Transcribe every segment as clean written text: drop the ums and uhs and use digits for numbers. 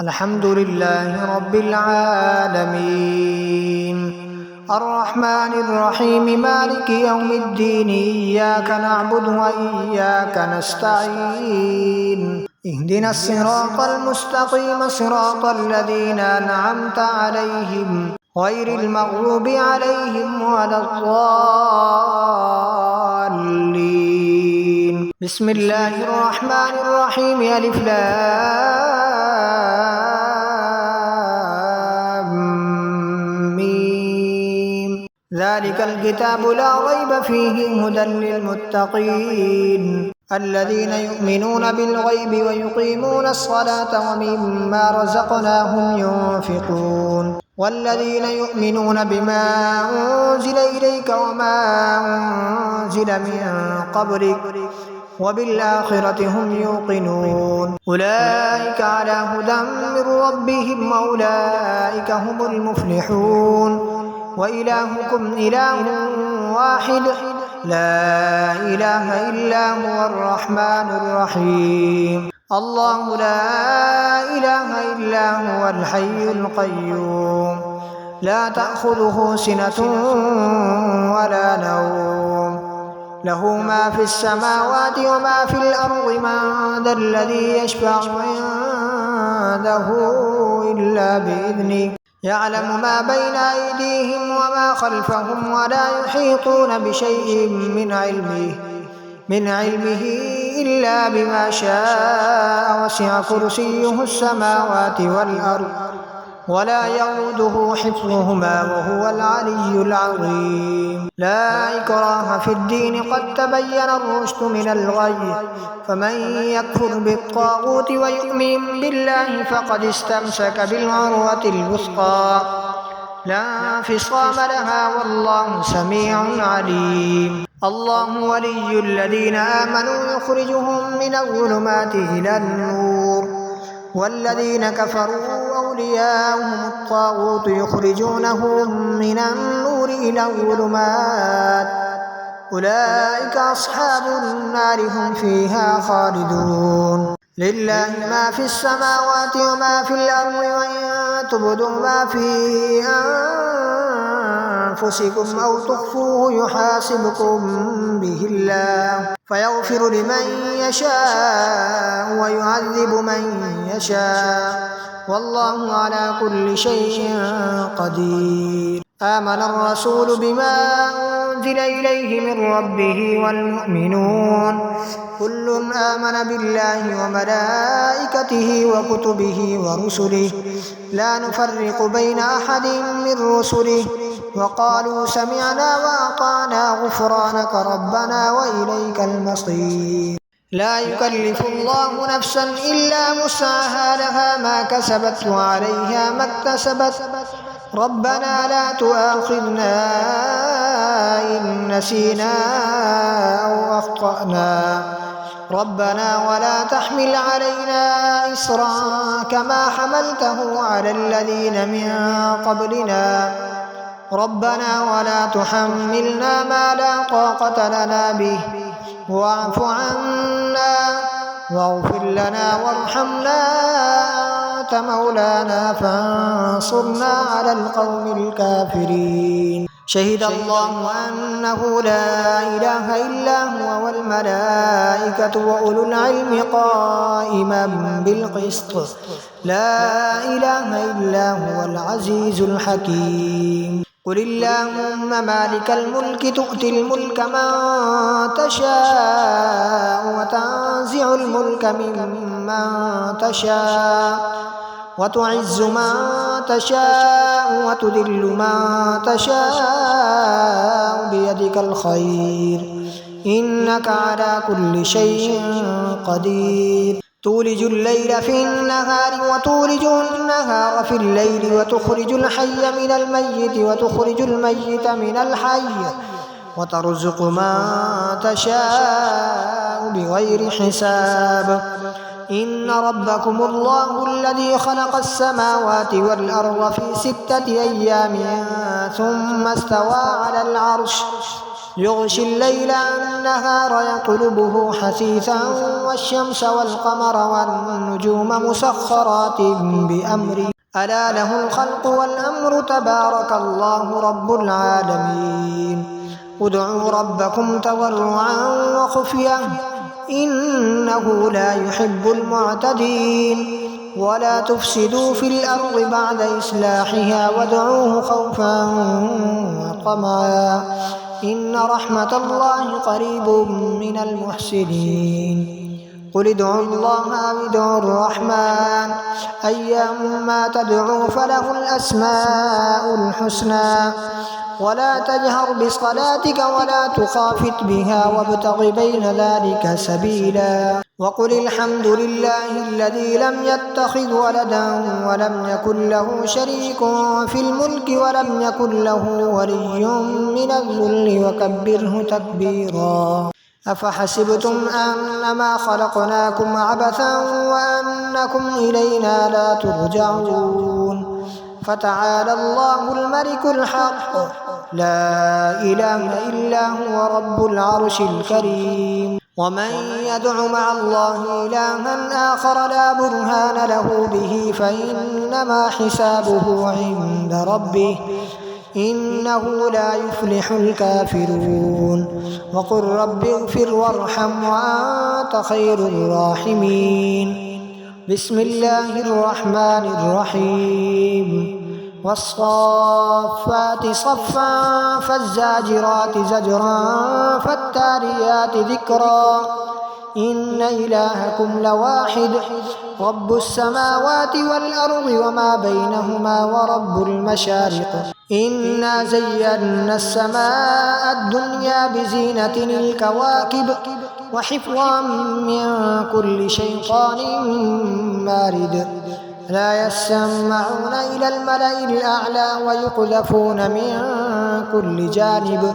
الحمد لله رب العالمين الرحمن الرحيم مالك يوم الدين إياك نعبد وإياك نستعين اهدنا الصراط المستقيم صراط الذين أنعمت عليهم غير المغضوب عليهم ولا الضالين بسم الله الرحمن الرحيم ألف لام ميم ذلك الكتاب لا ريب فيه هدى للمتقين الذين يؤمنون بالغيب ويقيمون الصلاة ومما رزقناهم ينفقون والذين يؤمنون بما أنزل إليك وما أنزل من قبلك وبالآخرة هم يوقنون أولئك على هدى من ربهم وأولئك هم المفلحون وإلهكم إله واحد لا إله إلا هو الرحمن الرحيم الله لا إله إلا هو الحي القيوم لا تأخذه سنة ولا نوم له ما في السماوات وما في الأرض من ذا الذي يشفع عنده إلا بإذنه يعلم ما بين أيديهم وما خلفهم ولا يحيطون بشيء من علمه إلا بما شاء وسع كرسيه السماوات والأرض ولا يؤوده حفظهما وهو العلي العظيم لا إكراه في الدين قد تبين الرشد من الغي فمن يكفر بالطاغوت ويؤمن بالله فقد استمسك بالعروة الوثقى لا انفصام لها والله سميع عليم الله ولي الذين آمنوا يخرجهم من الظلمات إلى النور والذين كفروا أولياؤهم الطاغوت يخرجونهم من النور إلى الظلمات أولئك أصحاب النار هم فيها خالدون لله ما في السماوات وما في الأرض وإن تبدوا ما في أنفسكم أو تخفوه يحاسبكم به الله فيغفر لمن يشاء ويعذب من يشاء والله على كل شيء قدير آمن الرسول بما أنزل إليه من ربه والمؤمنون كل آمن بالله وملائكته وكتبه ورسله لا نفرق بين أحد من رسله وقالوا سمعنا وأطعنا غفرانك ربنا وإليك المصير لا يكلف الله نفسا إلا وسعها لها ما كسبت وعليها ما اكتسبت ربنا لا تؤاخذنا إن نسينا أو أخطأنا ربنا ولا تحمل علينا إصرا كما حملته على الذين من قبلنا ربنا ولا تحملنا ما لا طاقة لنا به واعف عنا واغفر لنا وارحمنا أنت مولانا فانصرنا على القوم الكافرين شهد الله أنه لا إله إلا هو والملائكة وأولو العلم قائما بالقسط لا إله إلا هو العزيز الحكيم قل اللهم مالك الملك تؤتي الملك من تشاء وتنزع الملك ممن تشاء وتعز من تشاء وتذل من تشاء بيدك الخير إنك على كل شيء قدير تولج الليل في النهار وتولج النهار في الليل وتخرج الحي من الميت وتخرج الميت من الحي وترزق من تشاء بغير حساب إن ربكم الله الذي خلق السماوات والأرض في 6 أيام ثم استوى على العرش يغشي الليل النهار يطلبه حثيثا والشمس والقمر والنجوم مسخرات بأمره ألا له الخلق والأمر تبارك الله رب العالمين ادعوا ربكم تضرعا وخفية إنه لا يحب المعتدين ولا تفسدوا في الأرض بعد إصلاحها وادعوه خوفا وطمعا إن رحمة الله قريب من المحسنين قل ادعوا الله أو ادعوا الرحمن أيما تدعوا فله الأسماء الحسنى ولا تجهر بصلاتك ولا تخافت بها وابتغ بين ذلك سبيلا وقل الحمد لله الذي لم يتخذ ولدا ولم يكن له شريك في الملك ولم يكن له ولي من الذل وكبره تكبيرا أفحسبتم أنما خلقناكم عبثا وأنكم إلينا لا ترجعون فتعالى الله الملك الحق لا إله إلا هو رب العرش الكريم ومن يدع مع الله إلها آخر لا برهان له به فإنما حسابه عند ربه إنه لا يفلح الكافرون وقل رب اغفر وارحم وأنت خير الراحمين بسم الله الرحمن الرحيم والصافات صفا فالزاجرات زجرا فالتاليات ذكرا إن إلهكم لواحد رب السماوات والأرض وما بينهما ورب المشارق إنا زينا السماء الدنيا بزينة الكواكب وحفظا من كل شيطان مارد لا يسمعون إلى الملأ الأعلى ويقذفون من كل جانب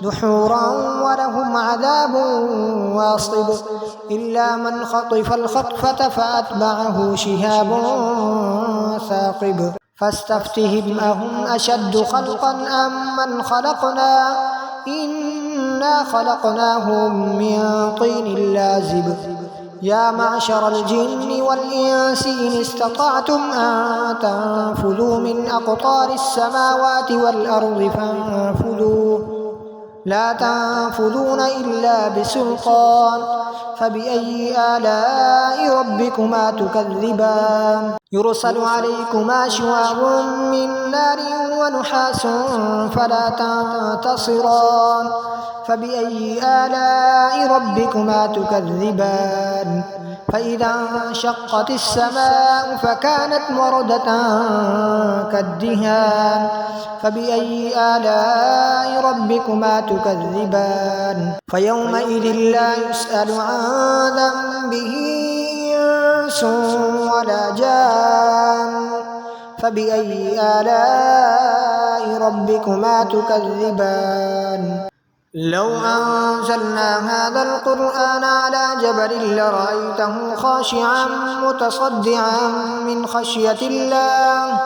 دحورا ولهم عذاب واصب إلا من خطف الخطفة فأتبعه شهاب ثاقب فاستفتهم أهم أشد خلقا أم من خلقنا إنا خلقناهم من طين لازب يا معشر الجن والإنس إن استطعتم أن تنفذوا من أقطار السماوات والأرض فانفذوا لا تنفذون إلا بسلطان فبأي آلاء ربكما تكذبان يرسل عليكما شواظ من نار ونحاس فلا تنتصران فبأي آلاء ربكما تكذبان فإذا انشقت السماء فكانت وردة كالدهان فبأي آلاء ربكما تكذبان فيومئذ لا يسأل عن ذنبه إنس ولا جان فبأي آلاء ربكما تكذبان لو أنزلنا هذا القرآن على جبل لرأيته خاشعا متصدعا من خشية الله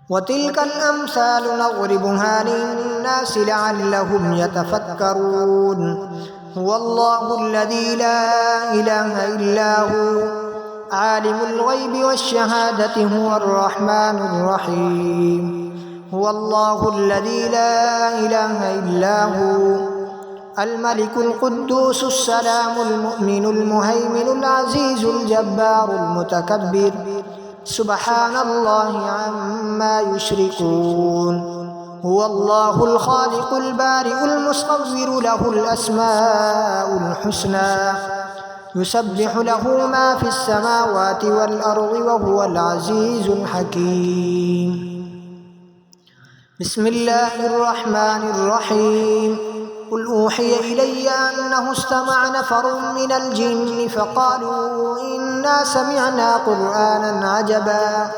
وتلك الأمثال نضربها للناس لعلهم يتفكرون هو الله الذي لا إله إلا هو عالم الغيب والشهادة هو الرحمن الرحيم هو الله الذي لا إله إلا هو الملك القدوس السلام المؤمن المهيمن العزيز الجبار المتكبر سبحان الله عما يشركون هو الله الخالق البارئ المصور له الأسماء الحسنى يسبح له ما في السماوات والأرض وهو العزيز الحكيم بسم الله الرحمن الرحيم قل أوحي إلي أنه استمع نفر من الجن فقالوا إنا سمعنا قرآنا عجبا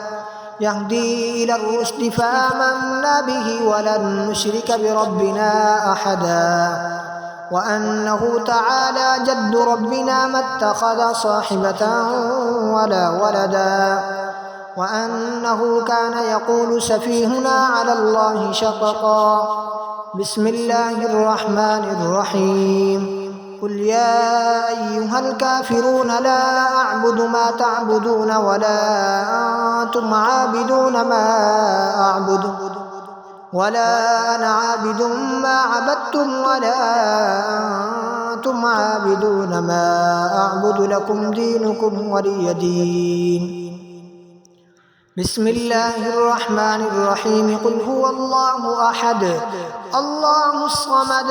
يهدي إلى الرشد فآمنا به ولن نشرك بربنا أحدا وأنه تعالى جد ربنا ما اتخذ صاحبة ولا ولدا وأنه كان يقول سفيهنا على الله شططا بسم الله الرحمن الرحيم قل يا أيها الكافرون لا أعبد ما تعبدون ولا أنتم عابدون ما أعبد ولا أنا عابد ما عبدتم ولا أنتم عابدون ما أعبد لكم دينكم ولي دين بسم الله الرحمن الرحيم قل هو الله أحد الله الصمد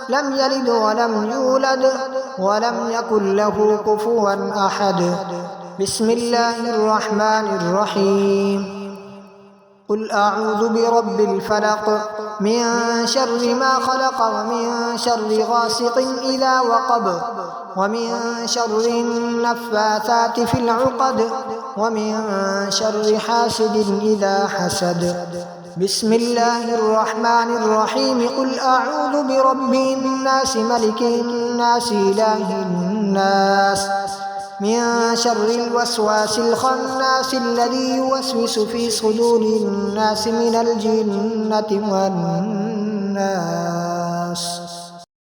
لم يلد ولم يولد ولم يكن له كفوا أحد بسم الله الرحمن الرحيم قل أعوذ برب الفلق من شر ما خلق ومن شر غاسق إذا وقب ومن شر النفاثات في العقد ومن شر حاسد إذا حسد بسم الله الرحمن الرحيم قل أعوذ برب الناس ملك الناس إله الناس من شر الوسواس الخناس الذي يوسوس في صدور الناس من الجنة والناس